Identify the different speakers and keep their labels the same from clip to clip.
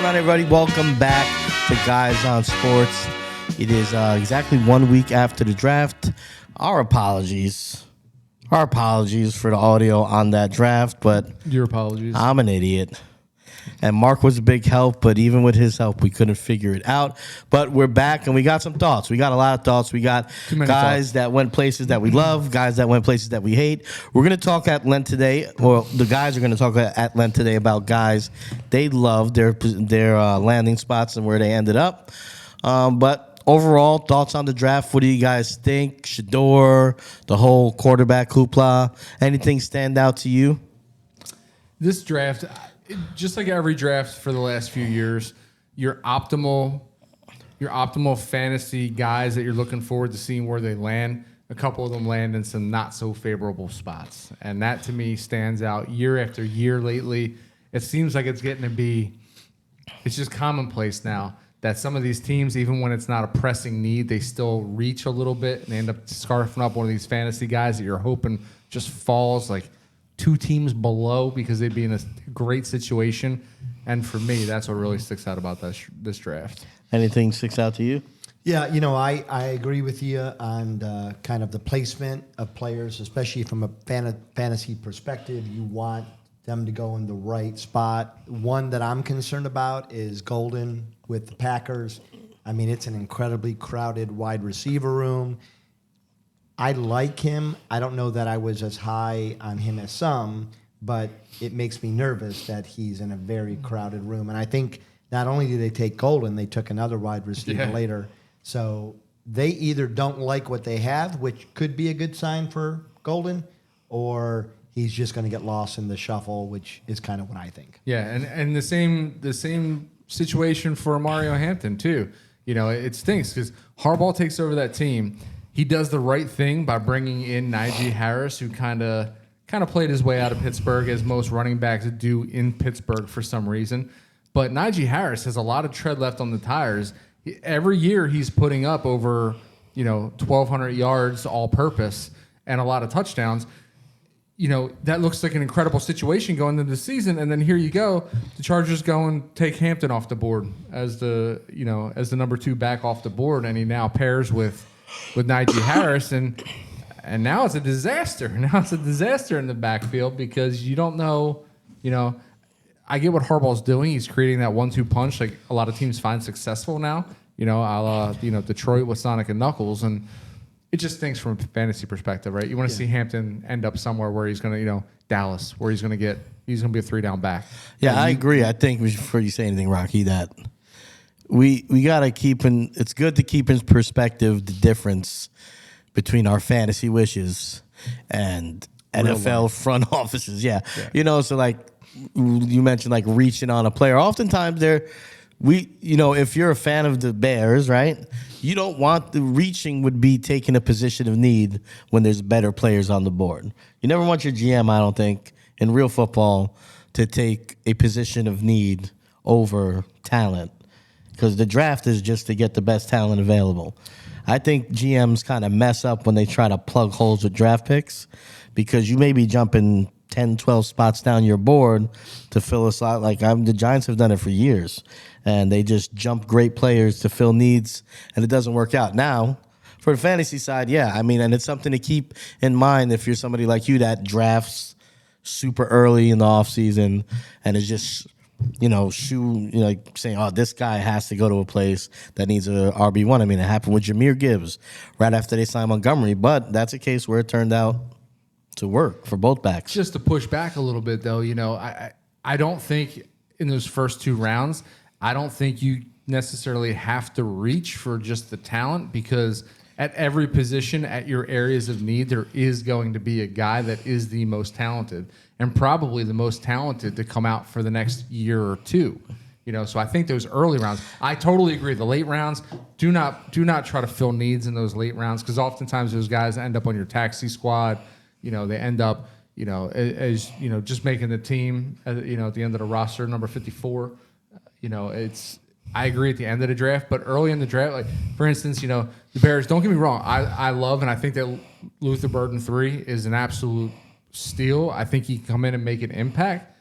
Speaker 1: going on, everybody? Welcome back to Guys on Sports. It is exactly 1 week after the draft. Our apologies for the audio on that draft, but
Speaker 2: your apologies.
Speaker 1: I'm an idiot. And Mark was a big help, but even with his help, we couldn't figure it out. But we're back, and we got some thoughts. We got a lot of thoughts. We got guys that went places that we love, guys that went places that we hate. We're going to talk at length today, or the guys are going to talk at length today about guys they love, their landing spots and where they ended up. But overall, thoughts on the draft. What do you guys think? Shador, the whole quarterback hoopla. Anything stand out to you?
Speaker 2: This draft, just like every draft for the last few years, your optimal fantasy guys that you're looking forward to seeing where they land, a couple of them land in some not so favorable spots. And that to me stands out year after year lately. It seems like it's getting to be, it's just commonplace now that some of these teams, even when it's not a pressing need, they still reach a little bit and they end up scarfing up one of these fantasy guys that you're hoping just falls like two teams below because they'd be in a great situation. And for me, that's what really sticks out about this draft.
Speaker 1: Anything sticks out to you?
Speaker 3: Yeah, I agree with you on kind of the placement of players, especially from a fantasy perspective. You want them to go in the right spot. One that I'm concerned about is Golden with the Packers. I mean, it's an incredibly crowded wide receiver room. I like him. I don't know that I was as high on him as some, but it makes me nervous that he's in a very crowded room. And I think not only did they take Golden, they took another wide receiver later. So they either don't like what they have, which could be a good sign for Golden, or he's just going to get lost in the shuffle, which is kind of what I think.
Speaker 2: Yeah, and the same situation for Mario Hampton too. It stinks because Harbaugh takes over that team. He does the right thing by bringing in Najee Harris, who kind of played his way out of Pittsburgh, as most running backs do in Pittsburgh for some reason. But Najee Harris has a lot of tread left on the tires. Every year he's putting up over 1,200 yards all-purpose and a lot of touchdowns. That looks like an incredible situation going into the season, and then here you go, the Chargers go and take Hampton off the board as the number 2 back off the board, and he now pairs with Najee Harris, and now it's a disaster. Now it's a disaster in the backfield because you don't know. I get what Harbaugh's doing. He's creating that 1-2 punch like a lot of teams find successful now. A la Detroit with Sonic and Knuckles, and it just stinks from a fantasy perspective, right? You want to see Hampton end up somewhere where he's going to, Dallas, where he's going to be a 3-down back.
Speaker 1: Yeah, I agree. I think before you say anything, Rocky, that we got to it's good to keep in perspective the difference between our fantasy wishes and NFL front offices. Yeah. So like you mentioned, like reaching on a player. Oftentimes if you're a fan of the Bears, right, you don't want the reaching would be taking a position of need when there's better players on the board. You never want your GM, I don't think, in real football to take a position of need over talent, because the draft is just to get the best talent available. I think GMs kind of mess up when they try to plug holes with draft picks, because you may be jumping 10, 12 spots down your board to fill a slot. Like the Giants have done it for years, and they just jump great players to fill needs, and it doesn't work out. Now, for the fantasy side, and it's something to keep in mind if you're somebody like you that drafts super early in the offseason and is just saying, oh, this guy has to go to a place that needs a RB1. I mean, it happened with Jahmyr Gibbs right after they signed Montgomery, but that's a case where it turned out to work for both backs.
Speaker 2: Just to push back a little bit, though, I don't think in those first 2 rounds, I don't think you necessarily have to reach for just the talent, because at every position at your areas of need, there is going to be a guy that is the most talented and probably the most talented to come out for the next year or two. So I think those early rounds, I totally agree. The late rounds, do not try to fill needs in those late rounds, because oftentimes those guys end up on your taxi squad. They end up, as just making the team, at the end of the roster, number 54. I agree at the end of the draft, but early in the draft, like for instance, the Bears. Don't get me wrong, I love and I think that Luther Burden 3 is an absolute steal. I think he can come in and make an impact.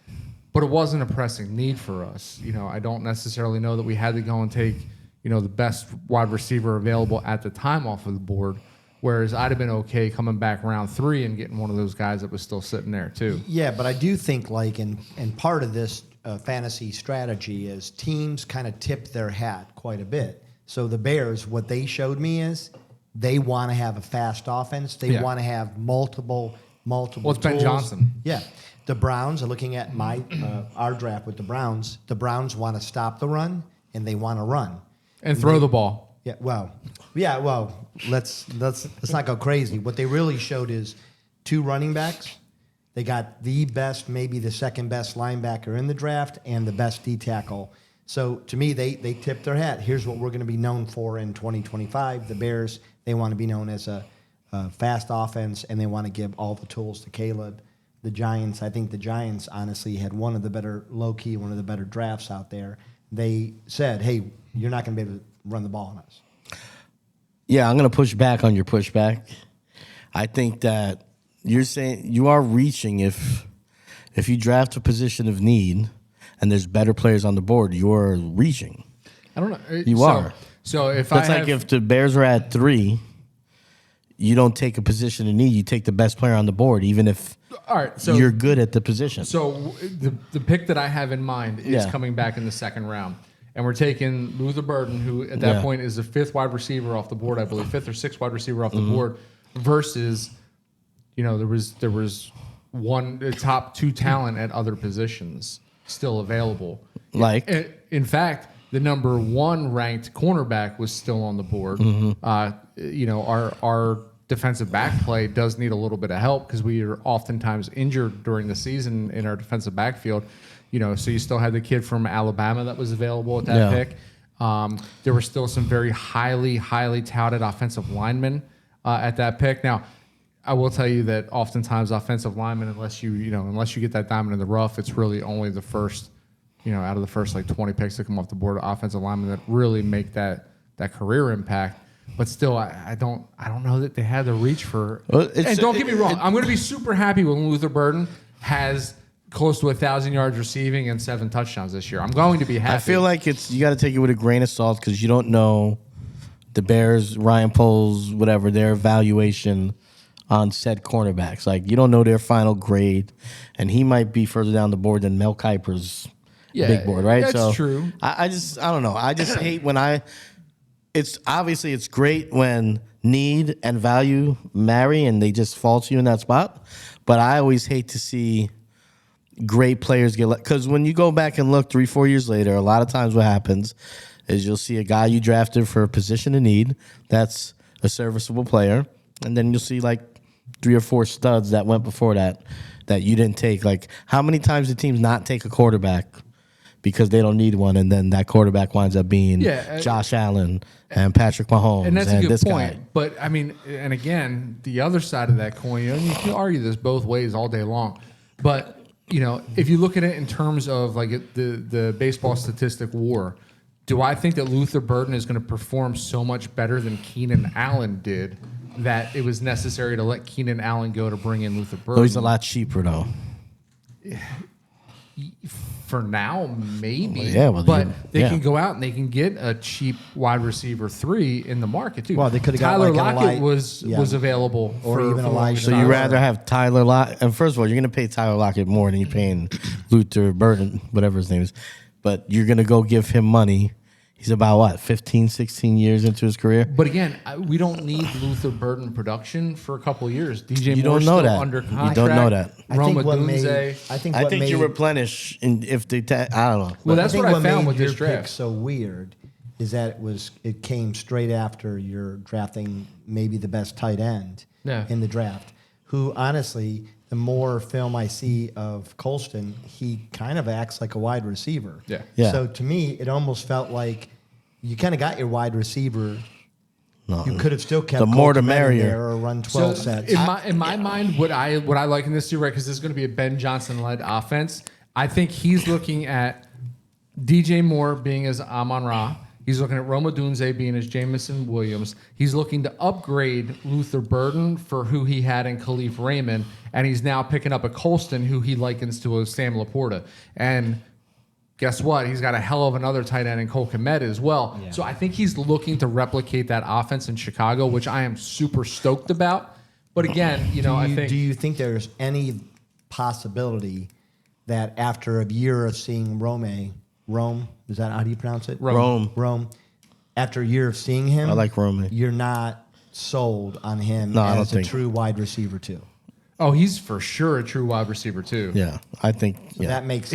Speaker 2: but it wasn't a pressing need for us. I don't necessarily know that we had to go and take, the best wide receiver available at the time off of the board. Whereas I'd have been okay coming back round 3 and getting one of those guys that was still sitting there too.
Speaker 3: Yeah, but I do think and part of this fantasy strategy is teams kind of tip their hat quite a bit. So the Bears, what they showed me is they want to have a fast offense. They want to have multiple. Well,
Speaker 2: it's Ben Johnson.
Speaker 3: Yeah. The Browns are looking at our draft with the Browns. The Browns want to stop the run and they want to run
Speaker 2: and throw the ball.
Speaker 3: Yeah. Well, let's not go crazy. What they really showed is 2 running backs. They got the best, maybe the second best linebacker in the draft and the best D tackle. So to me, they tipped their hat. Here's what we're going to be known for in 2025. The Bears, they want to be known as a fast offense, and they want to give all the tools to Caleb. The Giants, I think the Giants honestly had one of the better drafts out there. They said, hey, you're not going to be able to run the ball on us.
Speaker 1: Yeah, I'm going to push back on your pushback. I think that you're saying you are reaching if you draft a position of need and there's better players on the board, you're reaching.
Speaker 2: I don't know.
Speaker 1: You are.
Speaker 2: So if
Speaker 1: That's like if the Bears are at 3, you don't take a position of need. You take the best player on the board, even if you're good at the position.
Speaker 2: So the pick that I have in mind is coming back in the second round. And we're taking Luther Burden, who at that point is the 5th wide receiver off the board, I believe, 5th or 6th wide receiver off the board, versus, there was one top 2 talent at other positions still available.
Speaker 1: Like?
Speaker 2: In fact, the number 1 ranked cornerback was still on the board. Our defensive back play does need a little bit of help because we are oftentimes injured during the season in our defensive backfield. So you still had the kid from Alabama that was available at that pick. There were still some very highly, highly touted offensive linemen at that pick. Now, I will tell you that oftentimes offensive linemen, unless you get that diamond in the rough, it's really only the first, out of the first like 20 picks that come off the board, offensive linemen that really make that career impact. But still, I don't know that they had the reach for. And don't get me wrong, I'm going to be super happy when Luther Burden has close to 1,000 yards receiving and 7 touchdowns this year. I'm going to be happy.
Speaker 1: I feel like you got to take it with a grain of salt because you don't know the Bears, Ryan Poles, whatever, their evaluation on said cornerbacks. Like, you don't know their final grade, and he might be further down the board than Mel Kiper's big board, right?
Speaker 2: That's true.
Speaker 1: I don't know. I just hate when it's great when need and value marry and they just fall to you in that spot. But I always hate to see great players get because when you go back and look 3-4 years later, a lot of times what happens is you'll see a guy you drafted for a position of need that's a serviceable player, and then you'll see like 3 or 4 studs that went before that you didn't take. Like, how many times did teams not take a quarterback because they don't need one, and then that quarterback winds up being Josh Allen and Patrick Mahomes
Speaker 2: and that's a good point.
Speaker 1: Guy.
Speaker 2: But I mean, and again, the other side of that coin, you can argue this both ways all day long, but if you look at it in terms of like the baseball statistic war, do I think that Luther Burden is going to perform so much better than Keenan Allen did that it was necessary to let Keenan Allen go to bring in Luther Burden?
Speaker 1: Oh, he's a lot cheaper though.
Speaker 2: For now, maybe.
Speaker 1: Yeah,
Speaker 2: but they can go out and they can get a cheap wide receiver 3 in the market too.
Speaker 3: Well, they could have got
Speaker 2: Tyler
Speaker 3: like
Speaker 2: Lockett was available,
Speaker 3: or even Elijah.
Speaker 1: So you rather have Tyler Lockett? And first of all, you're going to pay Tyler Lockett more than you're paying Luther Burden, whatever his name is. But you're going to go give him money. He's about, what, 15, 16 years into his career?
Speaker 2: But again, we don't need Luther Burden production for a couple of years. DJ
Speaker 1: You
Speaker 2: Moore's
Speaker 1: don't know
Speaker 2: still
Speaker 1: that.
Speaker 2: under contract.
Speaker 1: You don't know that.
Speaker 2: Rome
Speaker 1: I think you replenish if they. I don't know.
Speaker 2: Well, that's
Speaker 3: I think
Speaker 2: what I found
Speaker 3: made
Speaker 2: with this
Speaker 3: your
Speaker 2: draft.
Speaker 3: pick so weird is that it came straight after you're drafting maybe the best tight end in the draft. Who honestly, the more film I see of Colston, he kind of acts like a wide receiver.
Speaker 1: Yeah.
Speaker 3: So to me, it almost felt like you kind of got your wide receiver.
Speaker 1: No.
Speaker 3: You could have still kept
Speaker 1: The more
Speaker 3: Cole
Speaker 1: the
Speaker 3: Kmet in
Speaker 1: merrier.
Speaker 3: there or run 12 sets.
Speaker 2: In my mind, what I like in this too, right? Because this is going to be a Ben Johnson led offense. I think he's looking at DJ Moore being as Amon-Ra. He's looking at Roma Dunze being his Jamison Williams. He's looking to upgrade Luther Burden for who he had in Khalif Raymond, and he's now picking up a Colston who he likens to a Sam Laporta. And guess what? He's got a hell of another tight end in Cole Kmet as well. Yeah. So I think he's looking to replicate that offense in Chicago, which I am super stoked about. But again,
Speaker 3: do you think there's any possibility that after a year of seeing Rome, is that how do you pronounce it?
Speaker 1: Rome.
Speaker 3: After a year of seeing him,
Speaker 1: I like Rome.
Speaker 3: You're not sold on him as a true wide receiver too.
Speaker 2: Oh, he's for sure a true wide receiver too.
Speaker 1: Yeah, I think
Speaker 3: that makes.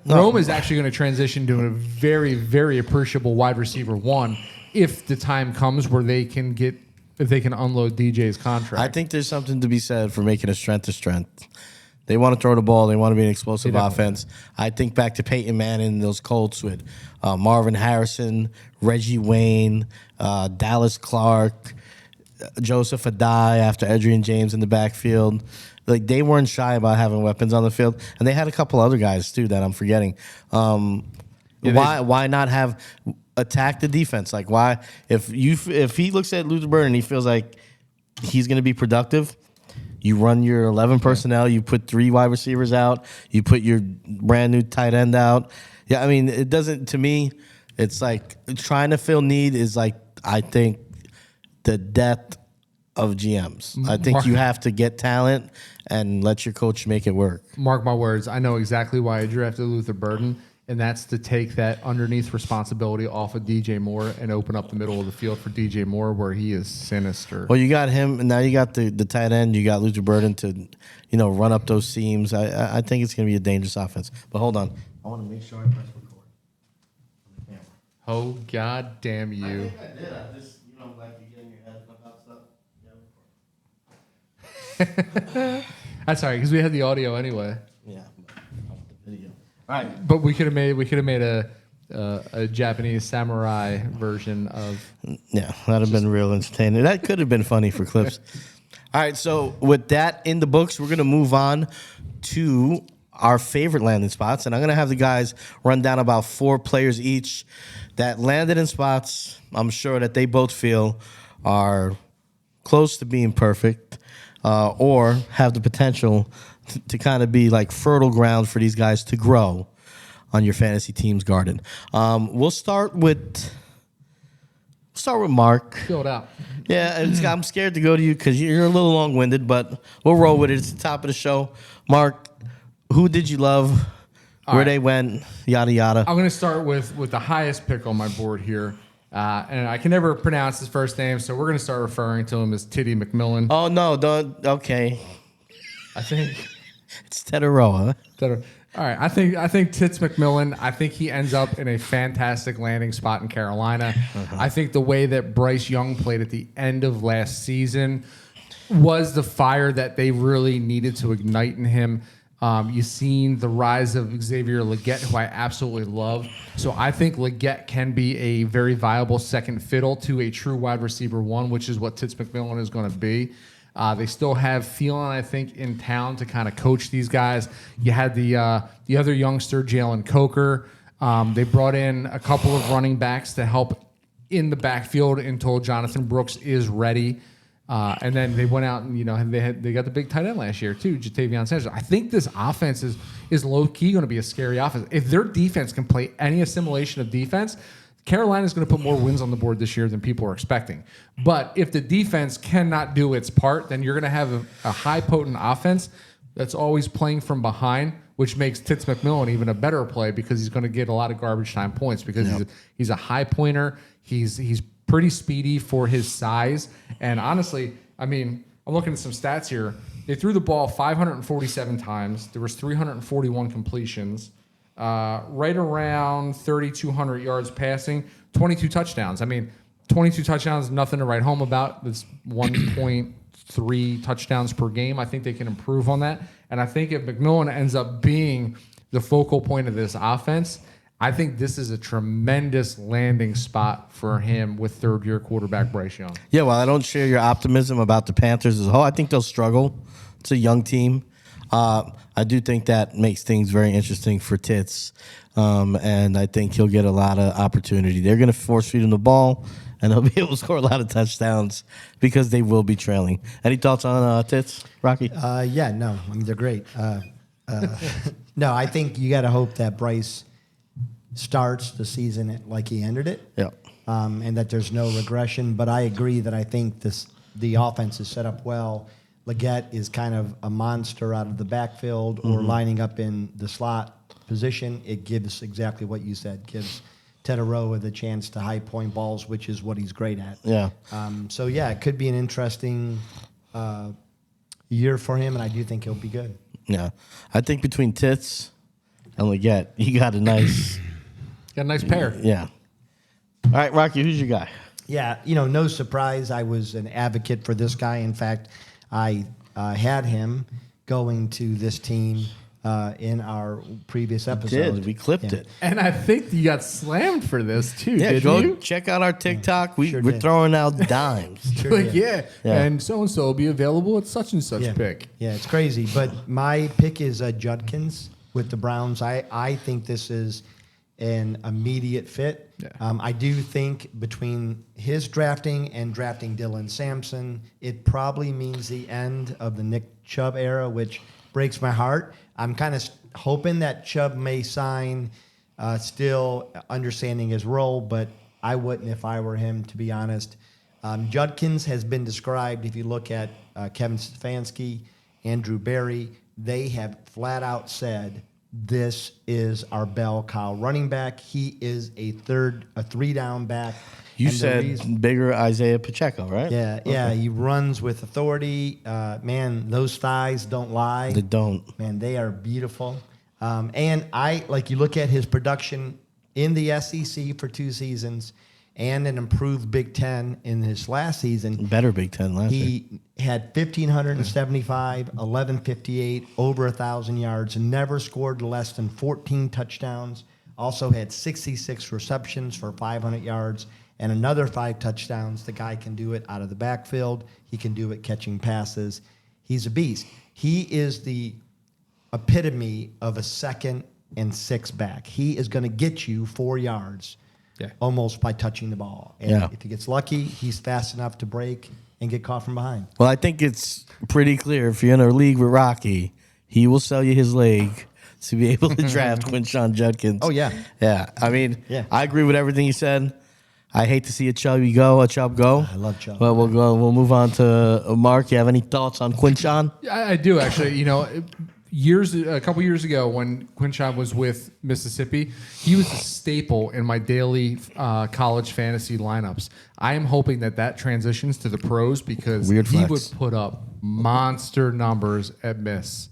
Speaker 2: Rome is actually going to transition to a very, very appreciable wide receiver one if the time comes where if they can unload DJ's contract.
Speaker 1: I think there's something to be said for making a strength to strength. They want to throw the ball. They want to be an explosive offense. I think back to Peyton Manning, those Colts with Marvin Harrison, Reggie Wayne, Dallas Clark, Joseph Adai after Adrian James in the backfield. Like, they weren't shy about having weapons on the field. And they had a couple other guys, too, that I'm forgetting. Why not have attack the defense? Like, why? If he looks at Luther Burden and he feels like he's going to be productive, you run your 11 personnel, you put 3 wide receivers out, you put your brand new tight end out. Yeah, I mean, it doesn't, to me, it's like trying to fill need is like, I think, the death of GMs. I think you have to get talent and let your coach make it work.
Speaker 2: Mark my words, I know exactly why I drafted Luther Burden, and that's to take that underneath responsibility off of DJ Moore and open up the middle of the field for DJ Moore where he is sinister.
Speaker 1: Well, you got him, and now you got the tight end. You got Luther Burden to, run up those seams. I think it's going to be a dangerous offense. But hold on. I want to make sure I press record.
Speaker 2: Oh, God damn you.
Speaker 1: I think I did. I just, like to get in your head about stuff.
Speaker 2: That's all right, because we had the audio anyway.
Speaker 1: Yeah, but I want the video. All right.
Speaker 2: But we could have made a Japanese samurai version of.
Speaker 1: Yeah, that'd have been real entertaining. That could have been funny for clips. All right, so with that in the books, we're gonna move on to our favorite landing spots, and I'm gonna have the guys run down about 4 players each that landed in spots I'm sure that they both feel are close to being perfect, or have the potential to kind of be like fertile ground for these guys to grow on your fantasy team's garden. We'll start with Mark.
Speaker 2: Fill it out.
Speaker 1: Yeah, I'm scared to go to you because you're a little long-winded, but we'll roll with it. It's the top of the show. Mark, who did you love? Where they went, yada, yada.
Speaker 2: I'm going to start with the highest pick on my board here. And I can never pronounce his first name, so we're going to start referring to him as Titty McMillan.
Speaker 1: Oh, no, don't. Okay.
Speaker 2: I think
Speaker 1: it's Teteroa.
Speaker 2: All right, I think Tits McMillan, I think he ends up in a fantastic landing spot in Carolina. I think the way that Bryce Young played at the end of last season was the fire that they really needed to ignite in him. You've seen the rise of Xavier Legette, who I absolutely love. So I think Legette can be a very viable second fiddle to a true wide receiver one, which is what Tits McMillan is going to be. They still have Thielen, I think, in town to kind of coach these guys. You had the other youngster, Jalen Coker. They brought in a couple of running backs to help in the backfield until Jonathan Brooks is ready. And then they went out and they got the big tight end last year too, Jatavion Sanders. I think this offense is low key going to be a scary offense. If their defense can play any assimilation of defense, Carolina's going to put more wins on the board this year than people are expecting. But if the defense cannot do its part, then you're going to have a high potent offense that's always playing from behind, which makes Tits McMillan even a better play because he's going to get a lot of garbage time points because he's a high pointer. He's pretty speedy for his size. And honestly, I mean, I'm looking at some stats here. They threw the ball 547 times. There was 341 completions, right around 3,200 yards passing, 22 touchdowns. I mean, 22 touchdowns, nothing to write home about. That's 1.3 touchdowns per game. I think they can improve on that. And I think if McMillan ends up being the focal point of this offense, I think this is a tremendous landing spot for him with third-year quarterback Bryce Young.
Speaker 1: Yeah, well, I don't share your optimism about the Panthers as a whole. I think they'll struggle. It's a young team. I do think that makes things very interesting for Tits, and I think he'll get a lot of opportunity. They're going to force feed him the ball, and they'll be able to score a lot of touchdowns because they will be trailing. Any thoughts on Tits, Rocky?
Speaker 3: Yeah, no, I mean they're great. No, I think you got to hope that Bryce starts the season like he ended it.
Speaker 1: Yeah.
Speaker 3: And that there's no regression. But I agree that I think the offense is set up well. Leggett is kind of a monster out of the backfield or lining up in the slot position. It gives exactly what you said. Gives Tetaroa the chance to high point balls, which is what he's great at.
Speaker 1: Yeah.
Speaker 3: So, yeah, it could be an interesting year for him, and I do think he'll be good.
Speaker 1: Yeah. I think between Tits and Leggett, you got a nice...
Speaker 2: Got a nice pair.
Speaker 1: Yeah. All right, Rocky, who's your guy?
Speaker 3: Yeah, no surprise. I was an advocate for this guy. In fact, I had him going to this team in our previous episode.
Speaker 1: We clipped it.
Speaker 2: And I think you got slammed for this too.
Speaker 1: Yeah,
Speaker 2: did
Speaker 1: go
Speaker 2: you?
Speaker 1: check out our TikTok.
Speaker 3: Sure
Speaker 1: We're
Speaker 3: did.
Speaker 1: throwing out dimes.
Speaker 3: Sure
Speaker 2: Like,
Speaker 3: did.
Speaker 2: yeah.
Speaker 1: Yeah.
Speaker 2: And so will be available at such and such
Speaker 3: Yeah.
Speaker 2: pick.
Speaker 3: Yeah, it's crazy. But my pick is Judkins with the Browns. I think this is an immediate fit.
Speaker 2: Yeah.
Speaker 3: I do think between his drafting and drafting Dylan Sampson, it probably means the end of the Nick Chubb era, which breaks my heart. I'm kind of hoping that Chubb may sign, still understanding his role, but I wouldn't if I were him, to be honest. Judkins has been described, if you look at Kevin Stefanski, Andrew Berry, they have flat out said, this is our bell cow running back. He is a three-down back.
Speaker 1: You
Speaker 3: And the
Speaker 1: said
Speaker 3: reason-
Speaker 1: bigger Isaiah Pacheco, right?
Speaker 3: Yeah, yeah. He runs with authority. Man, those thighs don't lie.
Speaker 1: They don't.
Speaker 3: Man, they are beautiful. And you look at his production in the SEC for 2 seasons and an improved Big Ten in his last season.
Speaker 1: Better Big Ten last year.
Speaker 3: He had 1,575, 1,158, over 1,000 yards, and never scored less than 14 touchdowns. Also had 66 receptions for 500 yards and another 5 touchdowns. The guy can do it out of the backfield. He can do it catching passes. He's a beast. He is the epitome of a 2nd and 6 back. He is going to get you 4 yards.
Speaker 2: Yeah.
Speaker 3: Almost by touching the ball. And
Speaker 1: Yeah.
Speaker 3: if he gets lucky, he's fast enough to break and get caught from behind.
Speaker 1: Well, I think it's pretty clear if you're in a league with Rocky, he will sell you his leg to be able to draft Quinshon Judkins.
Speaker 3: Oh, yeah.
Speaker 1: Yeah. I mean,
Speaker 3: Yeah.
Speaker 1: I agree with everything you said. I hate to see a Chubb go.
Speaker 3: I love Chubb.
Speaker 1: But we'll move on to Mark. You have any thoughts on Quinshon?
Speaker 2: Yeah, I do actually. A couple years ago when Quinshon was with Mississippi, he was a staple in my daily college fantasy lineups. I am hoping that transitions to the pros because
Speaker 1: Weird
Speaker 2: he
Speaker 1: flex.
Speaker 2: would put up monster numbers at Miss.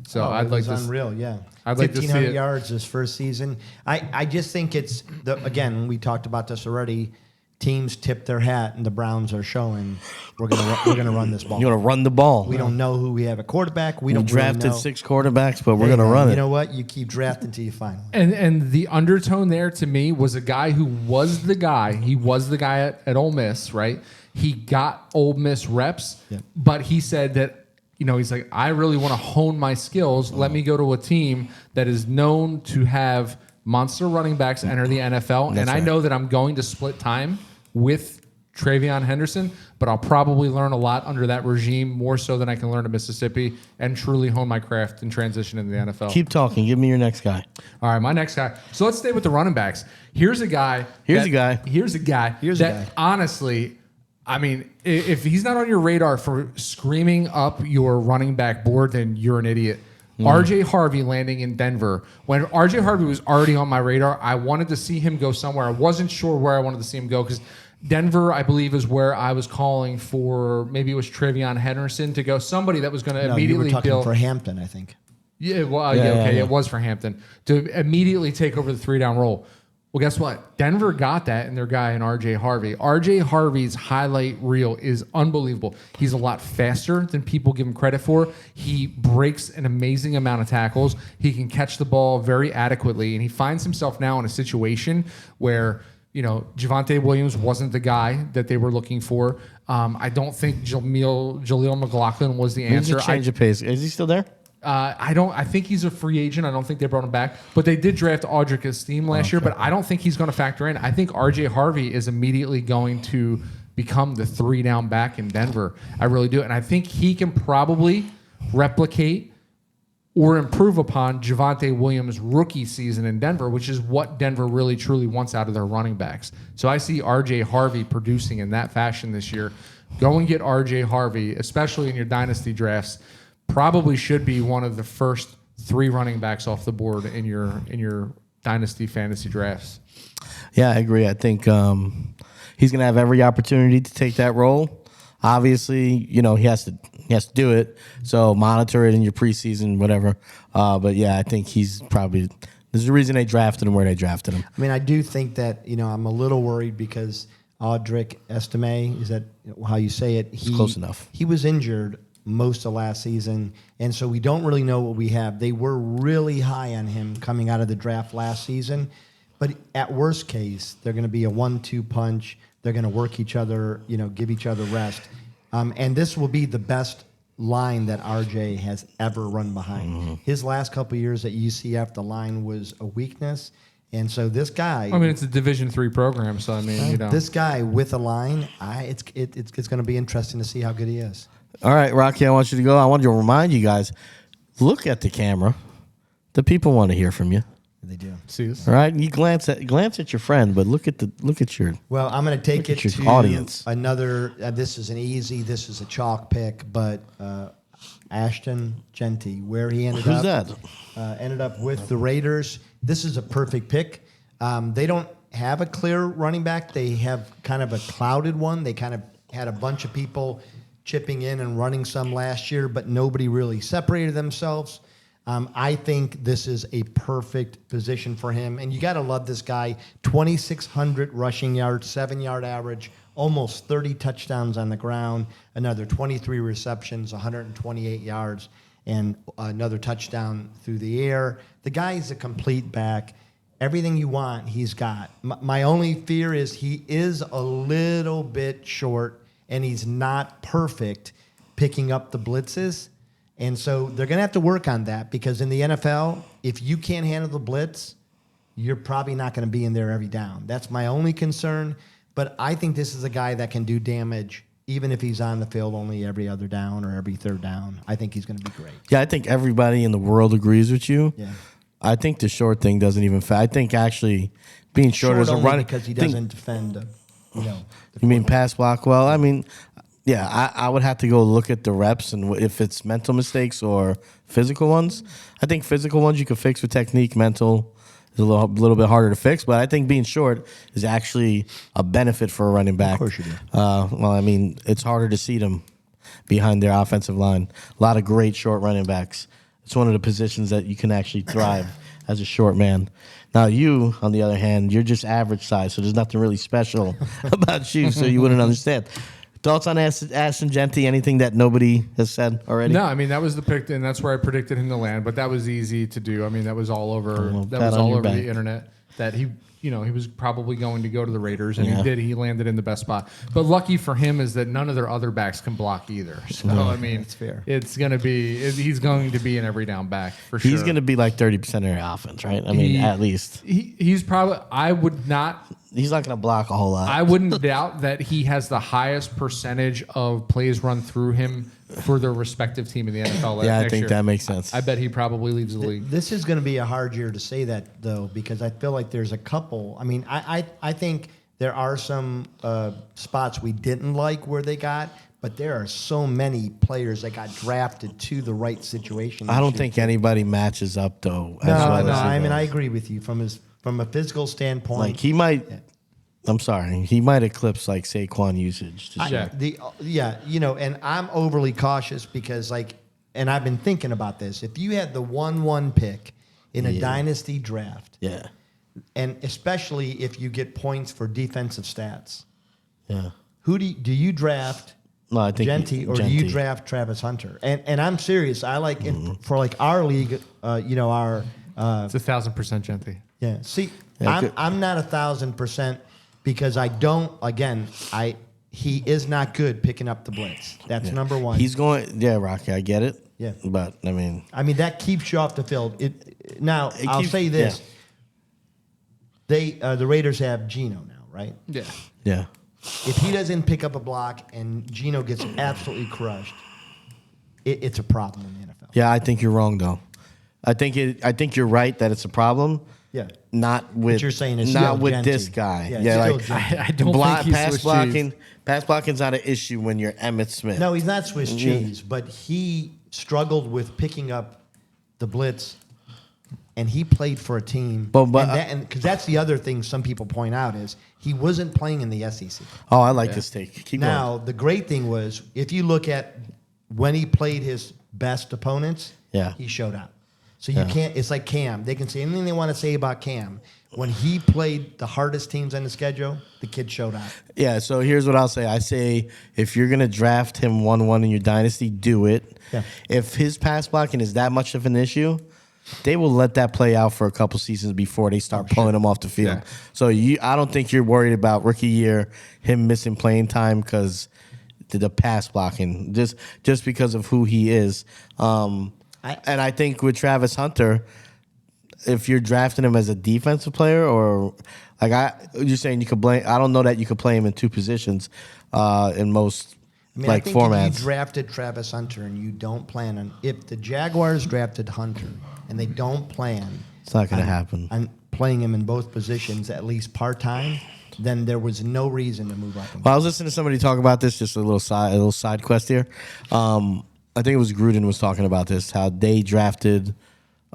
Speaker 2: So I'd like to.
Speaker 3: Unreal, yeah.
Speaker 2: I'd like to see
Speaker 3: 1,500
Speaker 2: it.
Speaker 3: yards his first season. I just think it's again. We talked about this already. Teams tip their hat, and the Browns are showing we're gonna run this ball.
Speaker 1: You want to run the ball.
Speaker 3: We don't know who we have at quarterback. We
Speaker 1: We
Speaker 3: don't
Speaker 1: drafted
Speaker 3: really know.
Speaker 1: 6 quarterbacks, but we're
Speaker 3: Hey,
Speaker 1: going to
Speaker 3: man,
Speaker 1: run it.
Speaker 3: You know what? You keep drafting until you find one.
Speaker 2: And the undertone there to me was a guy who was the guy. He was the guy at Ole Miss, right? He got Ole Miss reps,
Speaker 3: Yep.
Speaker 2: but he said that, he's like, I really want to hone my skills. Let me go to a team that is known to have monster running backs enter the NFL.
Speaker 1: That's
Speaker 2: and I
Speaker 1: right.
Speaker 2: know that I'm going to split time with Travion Henderson, but I'll probably learn a lot under that regime, more so than I can learn at Mississippi, and truly hone my craft and transition into the NFL.
Speaker 1: Keep talking. Give me your next guy.
Speaker 2: All right, my next guy. So let's stay with the running backs. Here's a guy. That honestly, I mean, if he's not on your radar for screaming up your running back board, then you're an idiot. RJ Harvey landing in Denver. When RJ Harvey was already on my radar, I wanted to see him go somewhere. I wasn't sure where I wanted to see him go because Denver, I believe, is where I was calling for. Maybe it was Travion Henderson to go. Somebody that was going to
Speaker 3: No,
Speaker 2: immediately
Speaker 3: you were talking
Speaker 2: build
Speaker 3: for Hampton, I think.
Speaker 2: Yeah, well,
Speaker 1: Yeah.
Speaker 2: it was for Hampton to immediately take over the 3-down role. Well, guess what? Denver got that in their guy in RJ Harvey. RJ Harvey's highlight reel is unbelievable. He's a lot faster than people give him credit for. He breaks an amazing amount of tackles. He can catch the ball very adequately, and he finds himself now in a situation where Javonte Williams wasn't the guy that they were looking for. I don't think Jaleel McLaughlin was the
Speaker 1: Who's
Speaker 2: answer.
Speaker 1: the change of pace? Is he still there?
Speaker 2: I think he's a free agent. I don't think they brought him back. But they did draft Audric Esteem last year, but I don't think he's going to factor in. I think RJ Harvey is immediately going to become the 3-down back in Denver. I really do. And I think he can probably replicate or improve upon Javonte Williams' rookie season in Denver, which is what Denver really truly wants out of their running backs. So I see RJ Harvey producing in that fashion this year. Go and get RJ Harvey, especially in your dynasty drafts. Probably should be one of the first 3 running backs off the board in your dynasty fantasy drafts.
Speaker 1: Yeah, I agree. I think he's going to have every opportunity to take that role. Obviously, he has to do it. So monitor it in your preseason, whatever. But yeah, I think he's probably. There's a reason they drafted him where they drafted him.
Speaker 3: I mean, I do think that I'm a little worried because Audric Estime, is that how you say it?
Speaker 1: It's close enough.
Speaker 3: He was injured most of last season, and so we don't really know what we have. They were really high on him coming out of the draft last season, but at worst case, they're going to be a 1-2 punch. They're going to work each other, give each other rest. And this will be the best line that RJ has ever run behind. Mm-hmm. His last couple of years at UCF, the line was a weakness. And so this guy...
Speaker 2: I mean, it's a Division III program, so I mean,
Speaker 3: This guy with a line, it's going to be interesting to see how good he is.
Speaker 1: All right, Rocky, I want you to go. I want to remind you guys, look at the camera. The people want to hear from you.
Speaker 3: They do.
Speaker 2: See this?
Speaker 1: All right, you glance at your friend, but look at your.
Speaker 3: Well, I'm going to take it to
Speaker 1: audience.
Speaker 3: Another. This is an easy. This is a chalk pick, but Ashton Genty, where he ended
Speaker 1: Who's
Speaker 3: up.
Speaker 1: that?
Speaker 3: Ended up with the Raiders. This is a perfect pick. They don't have a clear running back. They have kind of a clouded one. They kind of had a bunch of people chipping in and running some last year, but nobody really separated themselves. I think this is a perfect position for him. And you got to love this guy. 2,600 rushing yards, 7-yard average, almost 30 touchdowns on the ground, another 23 receptions, 128 yards, and another touchdown through the air. The guy is a complete back. Everything you want, he's got. My only fear is he is a little bit short, and he's not perfect picking up the blitzes. And so they're going to have to work on that because in the NFL, if you can't handle the blitz, you're probably not going to be in there every down. That's my only concern. But I think this is a guy that can do damage even if he's on the field only every other down or every third down. I think he's going to be great.
Speaker 1: Yeah, I think everybody in the world agrees with you.
Speaker 3: Yeah.
Speaker 1: I think the short thing doesn't even fit. I think actually being short as a running
Speaker 3: because he doesn't defend,
Speaker 1: You mean pass block well? I mean, yeah, I would have to go look at the reps and if it's mental mistakes or physical ones. I think physical ones you can fix with technique. Mental is a little bit harder to fix. But I think being short is actually a benefit for a running back.
Speaker 3: Of course you do.
Speaker 1: Well, I mean, it's harder to see them behind their offensive line. A lot of great short running backs. It's one of the positions that you can actually thrive as a short man. Now, you, on the other hand, you're just average size, so there's nothing really special about you, so you wouldn't understand. Thoughts on Ashton Genty? Anything that nobody has said already?
Speaker 2: No, I mean that was the pick, and that's where I predicted him to land. But that was easy to do. I mean that was all over. That was all over the internet. That he was probably going to go to the Raiders, and he did. He landed in the best spot. But lucky for him is that none of their other backs can block either. So I mean,
Speaker 3: that's fair.
Speaker 2: It's going to be. He's going to be an every down back for sure.
Speaker 1: He's going to be like 30% of their offense, right? I mean, at least
Speaker 2: he's probably. I would not.
Speaker 1: He's not going to block a whole lot.
Speaker 2: I wouldn't doubt that he has the highest percentage of plays run through him for their respective team in the NFL.
Speaker 1: Yeah,
Speaker 2: next
Speaker 1: I think
Speaker 2: year.
Speaker 1: that makes sense.
Speaker 2: I bet he probably leaves the league.
Speaker 3: This is going to be a hard year to say that, though, because I feel like there's a couple. I mean, I think there are some spots we didn't like where they got, but there are so many players that got drafted to the right situation.
Speaker 1: I don't think anybody matches up, though.
Speaker 3: No, I mean, I agree with you from a physical standpoint.
Speaker 1: Like, he might... I'm sorry. He might eclipse like Saquon usage.
Speaker 3: And I'm overly cautious because and I've been thinking about this. If you had the 1-1 pick in a dynasty draft, and especially if you get points for defensive stats, who do you draft?
Speaker 1: No, I think
Speaker 3: Genty, or do you draft Travis Hunter? And I'm serious. I like for like our league. Our
Speaker 2: it's 1,000% Genty.
Speaker 3: Yeah. See, I'm not 1,000%. Because he is not good picking up the blitz. That's number one.
Speaker 1: He's going, Rocky, I get it.
Speaker 3: Yeah.
Speaker 1: But I mean,
Speaker 3: that keeps you off the field. I'll say this: the Raiders have Geno now, right?
Speaker 2: Yeah.
Speaker 1: yeah.
Speaker 3: If he doesn't pick up a block and Geno gets absolutely crushed, it's a problem in the NFL.
Speaker 1: Yeah, I think you're wrong though. I think you're right that it's a problem.
Speaker 3: Yeah.
Speaker 1: Not with
Speaker 3: What you're saying is
Speaker 1: not
Speaker 3: still
Speaker 1: with
Speaker 3: Genty.
Speaker 1: this guy.
Speaker 3: Yeah,
Speaker 1: Yeah,
Speaker 3: still
Speaker 1: like
Speaker 3: Genty.
Speaker 2: I don't think he's
Speaker 1: pass
Speaker 2: Swiss
Speaker 1: blocking.
Speaker 2: cheese.
Speaker 1: Pass blocking's not an issue when you're Emmitt Smith.
Speaker 3: No, he's not Swiss cheese, but he struggled with picking up the blitz, and he played for a team. And because that's the other thing some people point out is he wasn't playing in the SEC.
Speaker 1: Oh, I like this take. Keep
Speaker 3: Now,
Speaker 1: going.
Speaker 3: the great thing was if you look at when he played his best opponents, he showed out. So you can't. It's like Cam. They can say anything they want to say about Cam. When he played the hardest teams on the schedule, the kid showed out.
Speaker 1: Yeah, so here's what I'll say. I say if you're going to draft him 1-1 in your dynasty, do it.
Speaker 3: Yeah.
Speaker 1: If his pass blocking is that much of an issue, they will let that play out for a couple seasons before they start pulling him off the field.
Speaker 2: Yeah.
Speaker 1: So I don't think you're worried about rookie year, him missing playing time because the pass blocking, just because of who he is. And I think with Travis Hunter, if you're drafting him as a defensive player or you're saying you could blame. I don't know that you could play him in two positions in most
Speaker 3: I think
Speaker 1: formats.
Speaker 3: if you drafted Travis Hunter and you don't plan on, if the Jaguars drafted Hunter and they don't plan,
Speaker 1: It's not going to happen.
Speaker 3: on playing him in both positions at least part time, then there was no reason to move up.
Speaker 1: Well, I was listening to somebody talk about this. Just a little side quest here. I think it was Gruden was talking about this. How they drafted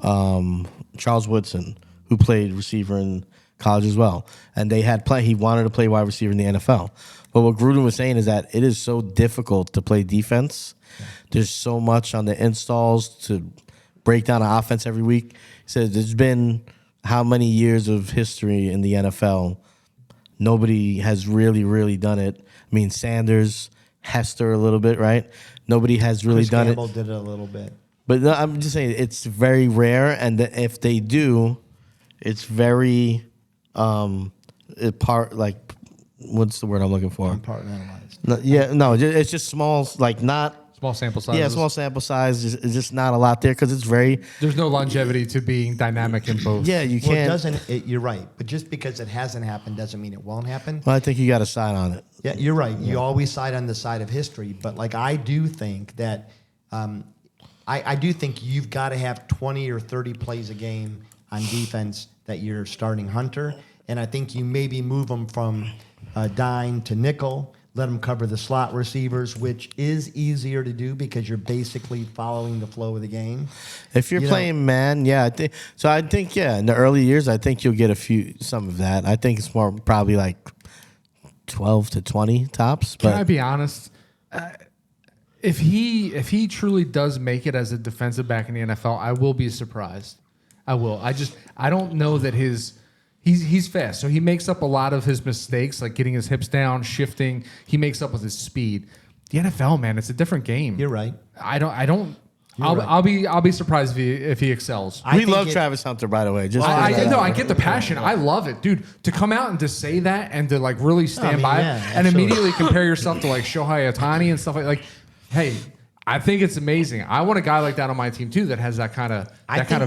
Speaker 1: Charles Woodson, who played receiver in college as well, and he wanted to play wide receiver in the NFL. But what Gruden was saying is that it is so difficult to play defense. There's so much on the installs to break down an offense every week. He said there's been how many years of history in the NFL. Nobody has really, really done it. I mean, Sanders, Hester a little bit, right? Nobody has really
Speaker 3: Chris
Speaker 1: done
Speaker 3: Campbell
Speaker 1: it.
Speaker 3: did it a little bit.
Speaker 1: But no, I'm just saying it's very rare, and if they do, it's very what's the word I'm looking for?
Speaker 3: Compartmentalized.
Speaker 1: It's just small, not
Speaker 2: Small sample size.
Speaker 1: yeah, small sample size. It's just not a lot there because it's very
Speaker 2: There's no longevity to being dynamic in both.
Speaker 1: yeah. You
Speaker 3: Well,
Speaker 1: can't.
Speaker 3: you're right. But just because it hasn't happened doesn't mean it won't happen.
Speaker 1: Well, I think you got to side on it.
Speaker 3: Yeah, you're right. You always side on the side of history. But I do think that I do think you've got to have 20 or 30 plays a game on defense that you're starting Hunter. And I think you maybe move them from dime to nickel, let them cover the slot receivers, which is easier to do because you're basically following the flow of the game.
Speaker 1: If you're playing man, yeah, I think in the early years, I think you'll get some of that. I think it's more probably like 12 to 20 tops.
Speaker 2: Can
Speaker 1: But
Speaker 2: I be honest? If he truly does make it as a defensive back in the NFL, I will be surprised. I will. I don't know that he's fast, so he makes up a lot of his mistakes, like getting his hips down, shifting. He makes up with his speed. The NFL, man, it's a different game.
Speaker 3: You're right.
Speaker 2: I'll be surprised if he excels.
Speaker 1: we love Travis Hunter, by the way.
Speaker 2: I get the passion. I love it, dude. To come out and to say that and to really stand by it and
Speaker 3: absolutely.
Speaker 2: immediately compare yourself to Shohei Ohtani and stuff like, hey, I think it's amazing. I want a guy like that on my team too that has that kind of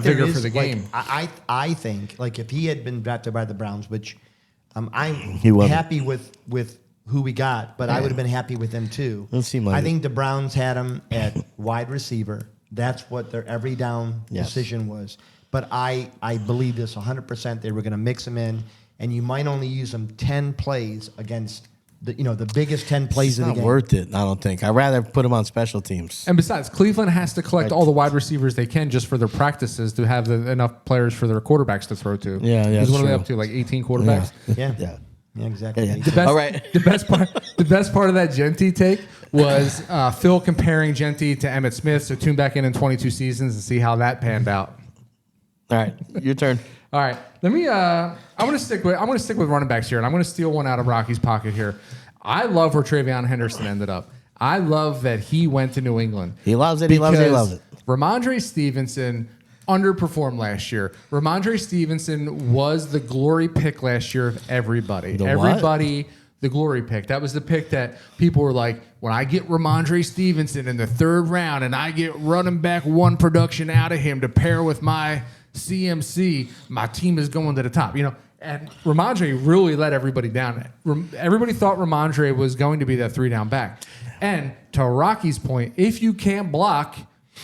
Speaker 2: vigor for the game.
Speaker 3: I think if he had been drafted by the Browns, which I'm
Speaker 1: wasn't.
Speaker 3: happy with who we got, but I would have been happy with him too.
Speaker 1: It seemed like
Speaker 3: I think the Browns had him at wide receiver. That's what their every down decision was. But I believe this 100%. They were going to mix him in, and you might only use him 10 plays against the biggest 10 plays
Speaker 1: it's
Speaker 3: of the
Speaker 1: not
Speaker 3: game.
Speaker 1: worth it. I don't think. I'd rather put him on special teams.
Speaker 2: And besides, Cleveland has to collect all the wide receivers they can just for their practices to have enough players for their quarterbacks to throw to.
Speaker 1: Yeah,
Speaker 2: Because what are they
Speaker 1: true.
Speaker 2: up to? 18 quarterbacks.
Speaker 3: Yeah, exactly.
Speaker 1: Yeah. All right.
Speaker 2: The best part of that Genty take was Phil comparing Genty to Emmitt Smith. So tune back in 22 seasons and see how that panned out.
Speaker 1: All right, your turn.
Speaker 2: All right, let me. I'm going to stick with running backs here, and I'm going to steal one out of Rocky's pocket here. I love where Travion Henderson ended up. I love that he went to New England.
Speaker 1: He loves it. He loves it. He loves it.
Speaker 2: Ramondre Stevenson underperformed last year. Ramondre Stevenson was the glory pick last year of everybody.
Speaker 1: The what?
Speaker 2: Everybody the glory pick. That was the pick that people were like, when I get Ramondre Stevenson in the 3rd round and I get running back 1 production out of him to pair with my CMC, my team is going to the top. And Ramondre really let everybody down. Everybody thought Ramondre was going to be that 3-down back. And to Rocky's point, if you can't block,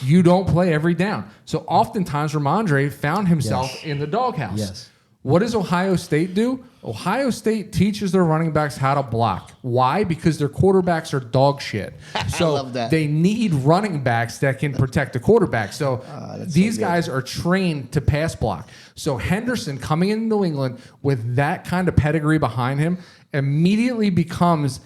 Speaker 2: you don't play every down. So oftentimes Ramondre found himself in the doghouse.
Speaker 3: Yes.
Speaker 2: What does Ohio State do? Ohio State teaches their running backs how to block. Why? Because their quarterbacks are dog shit. So
Speaker 1: love that.
Speaker 2: they need running backs that can protect the quarterback. So these guys are trained to pass block. So Henderson coming in New England with that kind of pedigree behind him immediately becomes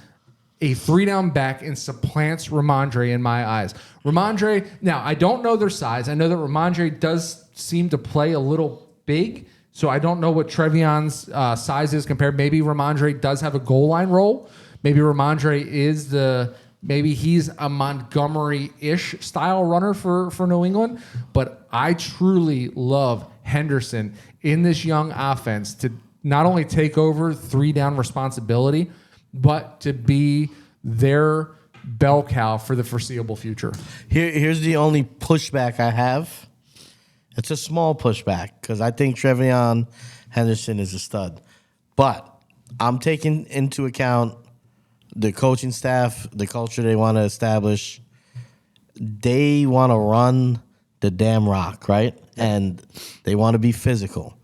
Speaker 2: a 3-down back and supplants Ramondre in my eyes. Ramondre, now I don't know their size. I know that Ramondre does seem to play a little big. So I don't know what Trevion's size is compared. Maybe Ramondre does have a goal line role. Maybe Ramondre is maybe he's a Montgomery-ish style runner for New England. But I truly love Henderson in this young offense to not only take over 3-down responsibility, but to be their bell cow for the foreseeable future.
Speaker 1: Here's the only pushback I have. It's a small pushback because I think Trevion Henderson is a stud. But I'm taking into account the coaching staff, the culture they want to establish. They want to run the damn rock, right? And they want to be physical.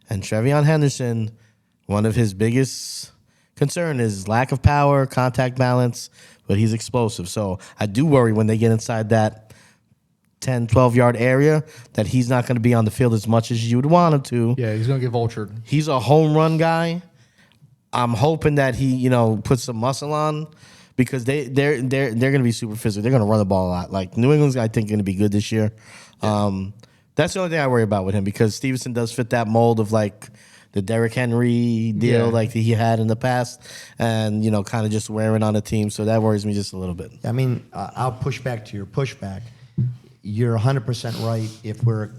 Speaker 1: And Trevion Henderson, one of his biggest concern is lack of power, contact balance, but he's explosive. So I do worry when they get inside that 10, 12-yard area that he's not going to be on the field as much as you would want him to.
Speaker 2: Yeah, he's going to get vultured.
Speaker 1: He's a home run guy. I'm hoping that he, puts some muscle on because they're going to be super physical. They're going to run the ball a lot. Like New England's, I think, going to be good this year. Yeah. That's the only thing I worry about with him because Stevenson does fit that mold of like the Derrick Henry deal like he had in the past and, kind of just wearing on the team. So that worries me just a little bit.
Speaker 3: I mean, I'll push back to your pushback. You're 100% right if we're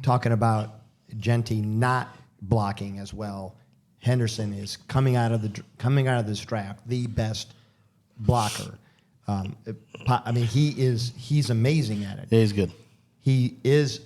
Speaker 3: talking about Genty not blocking as well. Henderson is coming out of this draft the best blocker. I mean, he's amazing at it.
Speaker 1: Yeah, he's good.
Speaker 3: He is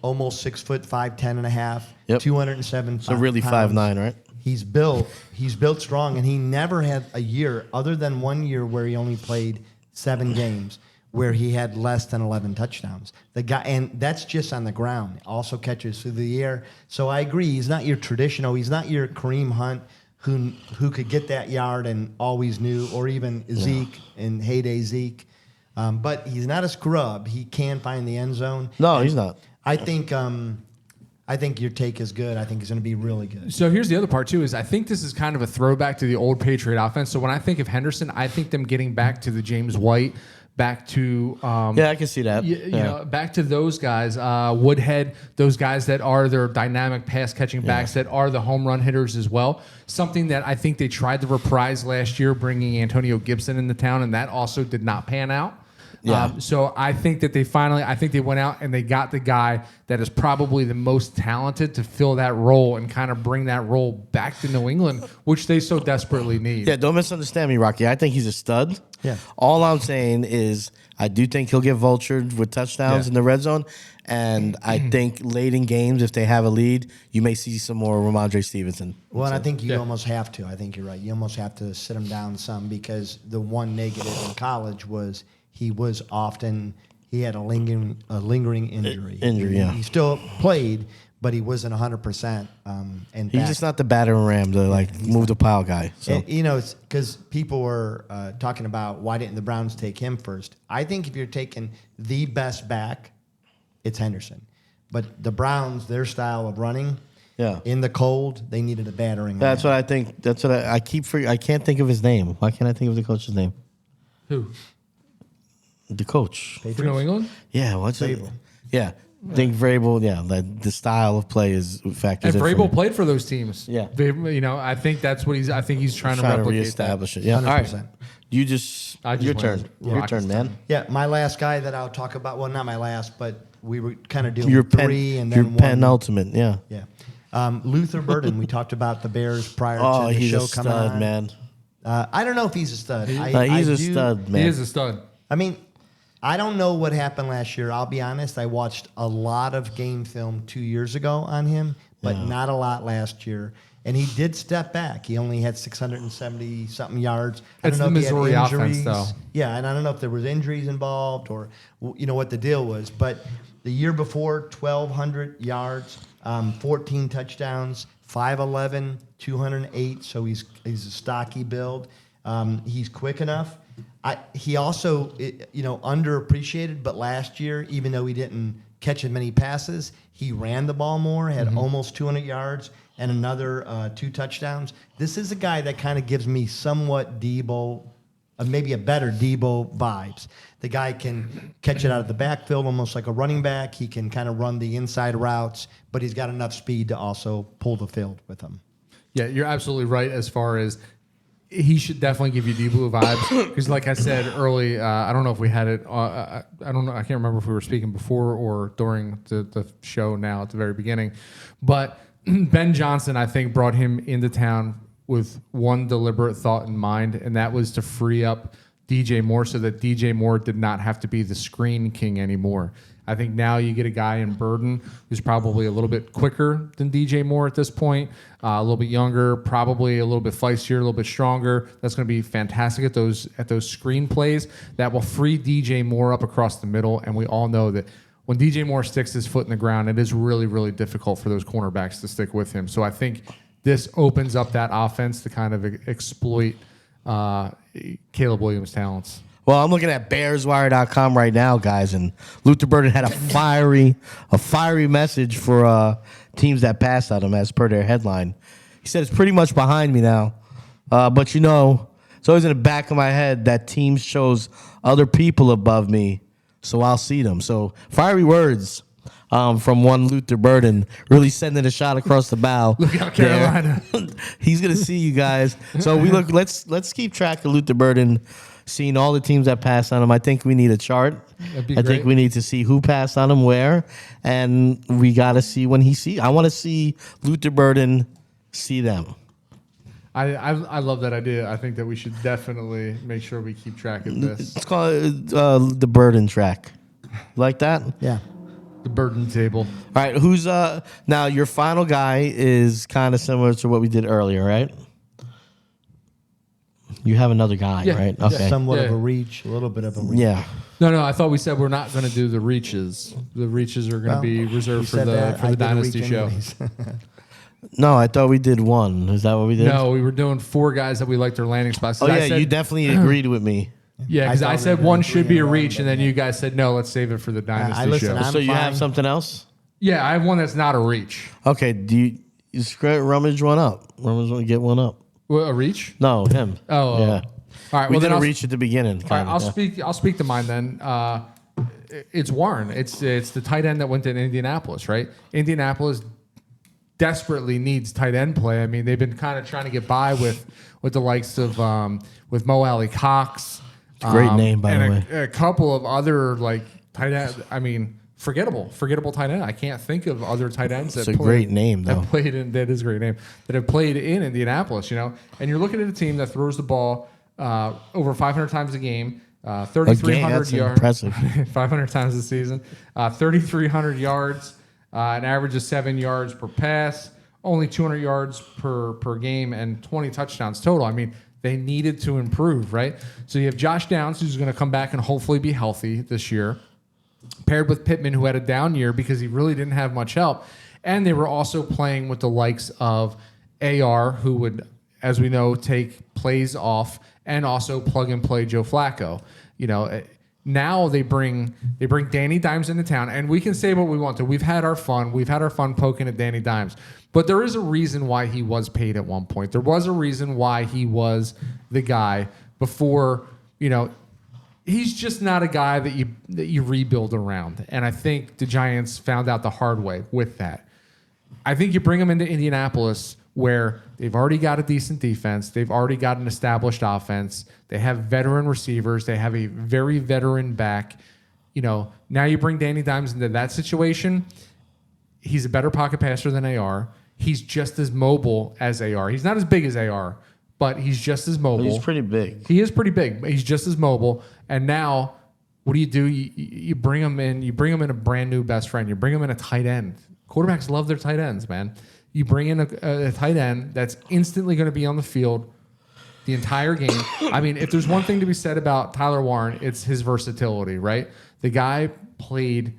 Speaker 3: almost 6'5", 10.5,
Speaker 1: Yep.
Speaker 3: 207
Speaker 1: So really
Speaker 3: pounds.
Speaker 1: 5'9", right?
Speaker 3: He's built strong, and he never had a year other than 1 year where he only played 7 games where he had less than 11 touchdowns. The guy, and that's just on the ground. Also catches through the air. So I agree. He's not your traditional. He's not your Kareem Hunt who could get that yard and always knew, or even Zeke in heyday Zeke. But he's not a scrub. He can find the end zone.
Speaker 1: No, he's not.
Speaker 3: I think your take is good. I think he's going to be really good.
Speaker 2: So here's the other part too: is I think this is kind of a throwback to the old Patriot offense. So when I think of Henderson, I think them getting back to the James White, back to
Speaker 1: I can see that.
Speaker 2: you know, back to those guys, Woodhead, those guys that are their dynamic pass catching backs that are the home run hitters as well. Something that I think they tried to reprise last year, bringing Antonio Gibson into town, and that also did not pan out.
Speaker 1: Yeah.
Speaker 2: So I think that they went out and they got the guy that is probably the most talented to fill that role and kind of bring that role back to New England, which they so desperately need.
Speaker 1: Yeah, don't misunderstand me, Rocky. I think he's a stud.
Speaker 3: Yeah.
Speaker 1: All I'm saying is I do think he'll get vultured with touchdowns in the red zone. And I think late in games, if they have a lead, you may see some more Ramondre Stevenson.
Speaker 3: Well, and I think you almost have to. I think you're right. You almost have to sit him down some because the one negative in college was he had a lingering injury. He still played, but he wasn't 100%. And
Speaker 1: He's just not the battering ram, the move the pile guy. So
Speaker 3: and, it's because people were talking about why didn't the Browns take him first. I think if you're taking the best back, it's Henderson. But the Browns, their style of running, in the cold, they needed a battering.
Speaker 1: That's what I think. That's what I keep. I can't think of his name. Why can't I think of the coach's name?
Speaker 2: Who?
Speaker 1: The coach.
Speaker 2: For New England?
Speaker 1: Yeah, what's it? Yeah. I think Vrabel, the style of play is factors.
Speaker 2: And Vrabel played for those teams.
Speaker 1: Yeah.
Speaker 2: I think that's what he's trying to
Speaker 1: to
Speaker 2: replicate
Speaker 1: reestablish
Speaker 2: that.
Speaker 1: it. Yeah.
Speaker 3: 100%.
Speaker 1: All right. Your turn. Your turn, man.
Speaker 3: Yeah, my last guy that I'll talk about. Well, not my last, but we were kind of doing
Speaker 1: Your
Speaker 3: three and then
Speaker 1: your
Speaker 3: one.
Speaker 1: penultimate. Yeah.
Speaker 3: Yeah. Luther Burden. We talked about the Bears prior to the
Speaker 1: He's
Speaker 3: show
Speaker 1: a
Speaker 3: coming
Speaker 1: stud,
Speaker 3: on.
Speaker 1: man.
Speaker 3: I don't know if he's a stud.
Speaker 1: He's
Speaker 3: I
Speaker 1: a
Speaker 3: do-
Speaker 1: stud, man.
Speaker 2: He is a stud.
Speaker 3: I mean, I don't know what happened last year. I'll be honest. I watched a lot of game film 2 years ago on him, but not a lot last year. And he did step back. He only had 670 something yards. I
Speaker 2: It's
Speaker 3: don't know
Speaker 2: the
Speaker 3: if he
Speaker 2: Missouri
Speaker 3: had
Speaker 2: offense,
Speaker 3: injuries.
Speaker 2: though.
Speaker 3: Yeah, and I don't know if there was injuries involved or what the deal was. But the year before, 1,200 yards, 14 touchdowns, 5'11", 208. So he's a stocky build. He's quick enough. He also, underappreciated, but last year, even though he didn't catch as many passes, he ran the ball more, had almost 200 yards and another 2 touchdowns. This is a guy that kind of gives me somewhat Debo, maybe a better Debo vibes. The guy can catch it out of the backfield almost like a running back. He can kind of run the inside routes, but he's got enough speed to also pull the field with him.
Speaker 2: Yeah, you're absolutely right as far as he should definitely give you Debo vibes because, like I said early, I don't know if we had it. I don't know. I can't remember if we were speaking before or during the show now at the very beginning. But Ben Johnson, I think, brought him into town with one deliberate thought in mind, and that was to free up DJ Moore so that DJ Moore did not have to be the screen king anymore. I think now you get a guy in Burden who's probably a little bit quicker than DJ Moore at this point, a little bit younger, probably a little bit feistier, a little bit stronger. That's going to be fantastic at those screen plays. That will free DJ Moore up across the middle, and we all know that when DJ Moore sticks his foot in the ground, it is really, really difficult for those cornerbacks to stick with him. So I think this opens up that offense to kind of exploit Caleb Williams' talents.
Speaker 1: Well, I'm looking at BearsWire.com right now, guys, and Luther Burden had a fiery message for teams that passed on him as per their headline. He said it's pretty much behind me now, but it's always in the back of my head that teams chose other people above me, so I'll see them. So fiery words from one Luther Burden, really sending a shot across the bow.
Speaker 2: Look out, Carolina.
Speaker 1: He's gonna see you guys. So let's keep track of Luther Burden. Seeing all the teams that passed on him, I think we need a chart.
Speaker 2: That'd be
Speaker 1: I think
Speaker 2: great.
Speaker 1: we need to see who passed on him where, and we got to see when he see. I want to see Luther Burden see them.
Speaker 2: I love that idea. I think that we should definitely make sure we keep track of this.
Speaker 1: Let's call it the Burden track. Like that?
Speaker 3: Yeah.
Speaker 2: The Burden table.
Speaker 1: All right, who's now your final guy is kind of similar to what we did earlier, right? You have another guy,
Speaker 2: Yeah.
Speaker 1: right?
Speaker 2: Yeah.
Speaker 1: Okay.
Speaker 3: Somewhat of
Speaker 2: Yeah.
Speaker 3: a reach, a little bit of a reach.
Speaker 1: Yeah.
Speaker 2: No, I thought we said we're not going to do the reaches. The reaches are going to be
Speaker 3: You
Speaker 2: reserved for
Speaker 3: said that.
Speaker 2: the
Speaker 3: I did a
Speaker 2: Dynasty
Speaker 3: reach
Speaker 2: show.
Speaker 3: anyways.
Speaker 1: No, I thought we did one. Is that what we did?
Speaker 2: No, we were doing 4 guys that we liked their landing spots.
Speaker 1: Oh,
Speaker 2: I
Speaker 1: yeah,
Speaker 2: said,
Speaker 1: you definitely agreed with me.
Speaker 2: Yeah, because
Speaker 3: I
Speaker 2: I
Speaker 3: thought
Speaker 2: said
Speaker 3: we were
Speaker 2: one should be a
Speaker 3: agreeing on
Speaker 2: reach,
Speaker 3: that,
Speaker 2: and then
Speaker 3: yeah.
Speaker 2: you guys said, no, let's save it for the Dynasty
Speaker 3: listen,
Speaker 2: show.
Speaker 3: I'm
Speaker 1: So you have
Speaker 3: fine.
Speaker 1: something else?
Speaker 2: Yeah, I have one that's not a reach.
Speaker 1: Okay, do you rummage one up? Get one up.
Speaker 2: Well, a reach?
Speaker 1: No, him.
Speaker 2: Oh,
Speaker 1: yeah.
Speaker 2: All right,
Speaker 1: We
Speaker 2: well,
Speaker 1: did
Speaker 2: then
Speaker 1: a
Speaker 2: I'll,
Speaker 1: reach at the beginning.
Speaker 2: all right,
Speaker 1: kinda,
Speaker 2: I'll speak to mine then. It's Warren. It's the tight end that went to Indianapolis, right? Indianapolis desperately needs tight end play. I mean, they've been kind of trying to get by with the likes of with Mo Alley Cox.
Speaker 1: Great name, by the
Speaker 2: and
Speaker 1: way.
Speaker 2: a couple of other like tight end. I mean, forgettable tight end. I can't think of other tight ends that
Speaker 1: It's a great name, though.
Speaker 2: that played in. That is a great name. That have played in Indianapolis. And you're looking at a team that throws the ball over 500 times a game. 3,300
Speaker 1: that's
Speaker 2: yards,
Speaker 1: impressive.
Speaker 2: 500 times a season, 3,300 yards, an average of 7 yards per pass, only 200 yards per game, and 20 touchdowns total. I mean, they needed to improve, right? So you have Josh Downs, who's going to come back and hopefully be healthy this year, paired with Pittman, who had a down year because he really didn't have much help. And they were also playing with the likes of AR, who would, as we know, take plays off and also plug and play Joe Flacco. Now they bring Danny Dimes into town, and we can say what we want to. We've had our fun. We've had our fun poking at Danny Dimes. But there is a reason why he was paid at one point. There was a reason why he was the guy before, he's just not a guy that you rebuild around. And I think the Giants found out the hard way with that. I think you bring him into Indianapolis where they've already got a decent defense. They've already got an established offense. They have veteran receivers. They have a very veteran back. Now you bring Danny Dimes into that situation. He's a better pocket passer than AR. He's just as mobile as AR. He's not as big as AR, but he's just as mobile.
Speaker 1: He's pretty big.
Speaker 2: He is pretty big, but he's just as mobile. And now, what do? You bring him in. You bring him in a brand new best friend. You bring him in a tight end. Quarterbacks love their tight ends, man. You bring in a tight end that's instantly going to be on the field the entire game. I mean, if there's one thing to be said about Tyler Warren, it's his versatility, right? The guy played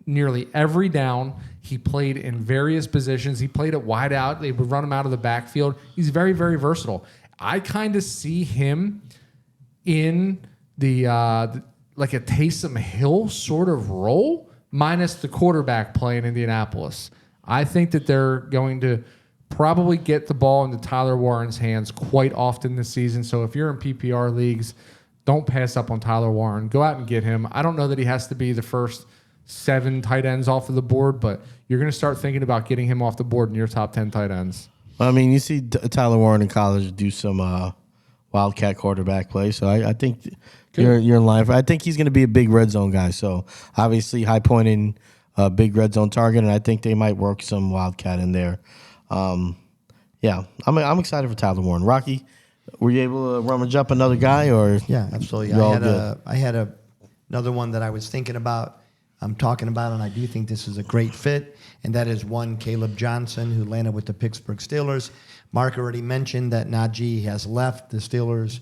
Speaker 2: nearly every down. He played in various positions. He played at wide out. They would run him out of the backfield. He's very, very versatile. I kind of see him in the like a Taysom Hill sort of role, minus the quarterback play in Indianapolis. I think that they're going to probably get the ball into Tyler Warren's hands quite often this season. So if you're in PPR leagues, don't pass up on Tyler Warren. Go out and get him. I don't know that he has to be the first 7 tight ends off of the board, but you're going to start thinking about getting him off the board in your top 10 tight ends.
Speaker 1: I mean, you see Tyler Warren in college do some wildcat quarterback play, so I think you're in line. I think he's going to be a big red zone guy. So obviously, high pointing, big red zone target, and I think they might work some wildcat in there. Yeah, I'm excited for Tyler Warren. Rocky, were you able to rummage up another guy, or
Speaker 3: Yeah, absolutely. I had another one that I was thinking about. I'm talking about, and I do think this is a great fit, and that is one Caleb Johnson, who landed with the Pittsburgh Steelers. Mark already mentioned that Najee has left the Steelers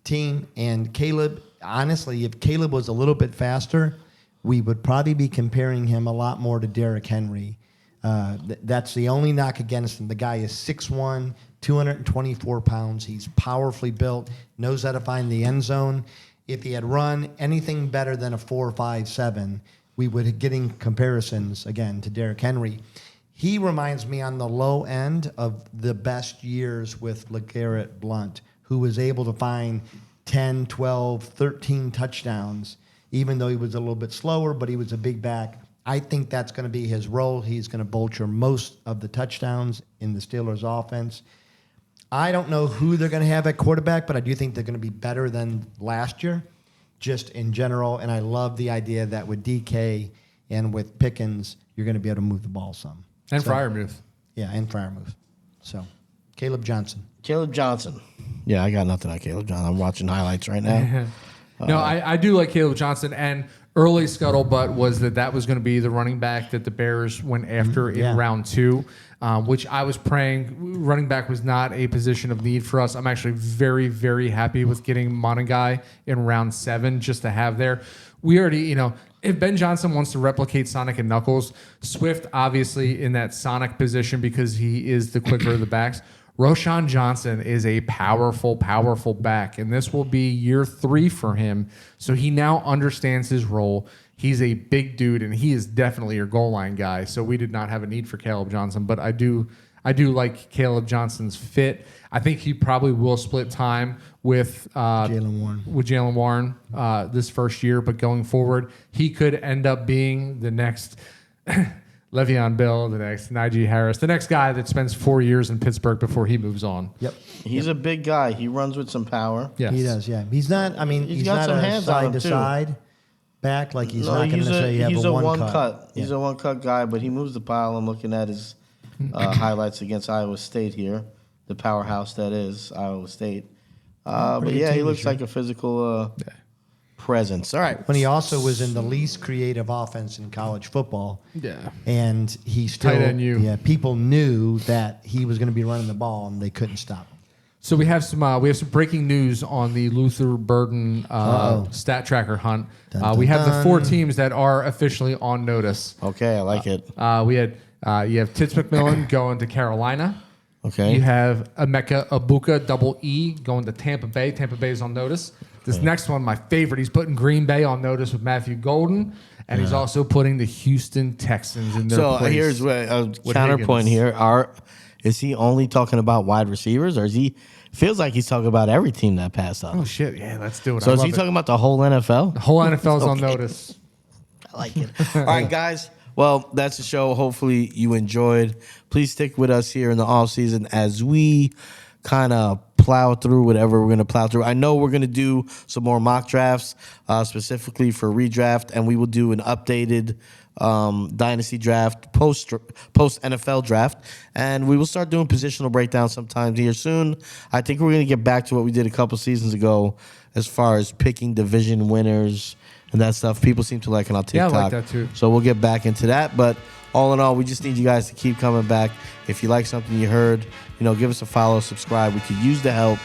Speaker 3: team, and Caleb, honestly, if Caleb was a little bit faster, we would probably be comparing him a lot more to Derrick Henry. That's the only knock against him. The guy is 6'1", 224 pounds. He's powerfully built, knows how to find the end zone. If he had run anything better than a 4.57, we would be getting comparisons, again, to Derrick Henry. He reminds me on the low end of the best years with LeGarrette Blount, who was able to find 10, 12, 13 touchdowns, even though he was a little bit slower, but he was a big back. I think that's going to be his role. He's going to vulture most of the touchdowns in the Steelers' offense. I don't know who they're going to have at quarterback, but I do think they're going to be better than last year, just in general. And I love the idea that with DK and with Pickens, you're going to be able to move the ball some.
Speaker 2: And Freiermuth.
Speaker 3: Yeah, and Freiermuth. So, Caleb Johnson.
Speaker 1: Caleb Johnson? Yeah, I got nothing on Caleb Johnson. I'm watching highlights right now.
Speaker 2: No, I do like Caleb Johnson, and early scuttlebutt was that was going to be the running back that the Bears went after in round 2, which I was praying. Running back was not a position of need for us. I'm actually very, very happy with getting Monagai in round 7 just to have there. We already, if Ben Johnson wants to replicate Sonic and Knuckles, Swift obviously in that Sonic position because he is the quicker of the backs. Roshan Johnson is a powerful, powerful back, and this will be year 3 for him. So he now understands his role. He's a big dude, and he is definitely your goal line guy. So we did not have a need for Caleb Johnson, but I do like Caleb Johnson's fit. I think he probably will split time with Jalen Warren this first year, but going forward, he could end up being the next Le'Veon Bell, the next Najee Harris, the next guy that spends 4 years in Pittsburgh before he moves on.
Speaker 3: Yep.
Speaker 1: He's a big guy. He runs with some power.
Speaker 2: Yes.
Speaker 3: He does, yeah. He's not, he's
Speaker 1: got
Speaker 3: not
Speaker 1: some
Speaker 3: a
Speaker 1: hands on him, too.
Speaker 3: side-to-side back. Like, he's not going to say you have
Speaker 1: he's
Speaker 3: a
Speaker 1: one
Speaker 3: cut.
Speaker 1: cut.
Speaker 3: Yeah.
Speaker 1: He's a one-cut guy, but he moves the pile. I'm looking at his highlights against Iowa State here, the powerhouse that is Iowa State. But, yeah, he looks like a physical presence. All right.
Speaker 3: When he also was in the least creative offense in college football.
Speaker 2: Yeah.
Speaker 3: And he still,
Speaker 2: Tight end U.
Speaker 3: Yeah, people knew that he was going to be running the ball, and they couldn't stop him.
Speaker 2: So we have some breaking news on the Luther Burden stat tracker hunt. We have the 4 teams that are officially on notice.
Speaker 1: Okay, I like it.
Speaker 2: You have Tits McMillan going to Carolina.
Speaker 1: Okay.
Speaker 2: You have Emeka Ibuka, double E, going to Tampa Bay. Tampa Bay is on notice. This next one, my favorite, he's putting Green Bay on notice with Matthew Golden, and he's also putting the Houston Texans in their place.
Speaker 1: So here's a counterpoint here. Is he only talking about wide receivers, or feels like he's talking about every team that passed on?
Speaker 2: Oh, shit. Yeah, let's do it.
Speaker 1: So is he talking about the whole NFL?
Speaker 2: The whole NFL is on notice.
Speaker 1: I like it. All right, guys. Well, that's the show. Hopefully you enjoyed. Please stick with us here in the off season as we kind of plow through whatever we're going to plow through. I know we're going to do some more mock drafts, specifically for redraft, and we will do an updated dynasty draft post NFL draft, and we will start doing positional breakdowns sometime here soon. I think we're going to get back to what we did a couple seasons ago as far as picking division winners and that stuff. People seem to like it on TikTok.
Speaker 2: Yeah, I like that too.
Speaker 1: So we'll get back into that, but all in all, we just need you guys to keep coming back. If you like something you heard, give us a follow, subscribe. We could use the help.